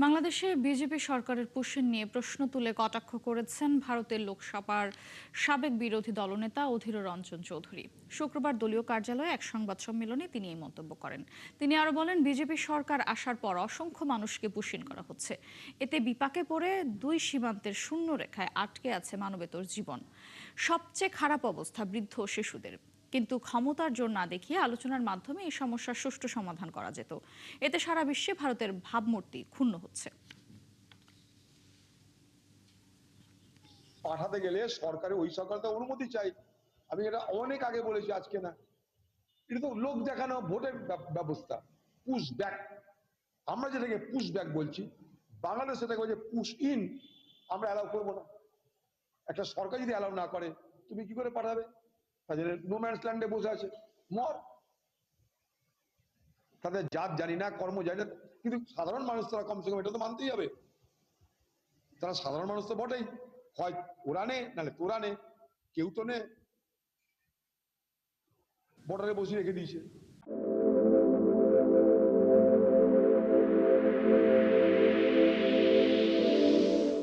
বাংলাদেশে বিজেপি সরকারের পুষন নিয়ে প্রশ্ন তুলে কটাক্ষ করেছেন ভারতের লোকসভার সাবেক বিরোধী দলনেতা অধীর রঞ্জন চৌধুরী। শুক্রবার দলীয় কার্যালয়ে এক সংবাদ সম্মেলনে তিনি এই মন্তব্য করেন। তিনি আরো বলেন, বিজেপি সরকার আসার পর অসংখ্য মানুষকে পুষিন করা হচ্ছে। এতে বিপাকে পড়ে দুই সীমান্তের শূন্য রেখায় আটকে আছে মানবেতর জীবন। সবচেয়ে খারাপ অবস্থা বৃদ্ধ ও শিশুদের। কিন্তু ক্ষমতার জোর না দেখিয়ে আলোচনার মাধ্যমে এই সমস্যার সুষ্ঠু সমাধান করা যেত। এতে সারা বিশ্বে ভারতের ভাবমূর্তি ক্ষুণ্ণ হচ্ছে। পাঠাতে গেলে সরকারের ওই সরকারের অনুমতি চাই। আমি এটা অনেক আগে বলেছি, আজকে না। এটা তো লোক দেখানো ভোটের ব্যবস্থা, পুশ ব্যাক। আমরা যেটাকে পুশ ব্যাক বলছি, বাংলাদেশ সেটাকে বলছে পুশ ইন। আমরা অ্যালাউ করবো না। একটা সরকার যদি অ্যালাউ না করে, তুমি কি করে পাঠাবে? তাদের নোম্যান্স ল্যান্ডে বসে আছে, মর। তাদের জাত জানি না, কর্ম জানি না, কিন্তু সাধারণ মানুষ তারা কমসে কম এটা তো মানতেই হবে। তারা সাধারণ মানুষ তো বটেই, হয় ওরা নে নাহলে তোরা নে, কেউ তো নে। বর্ডারে বসিয়ে রেখে দিয়েছে।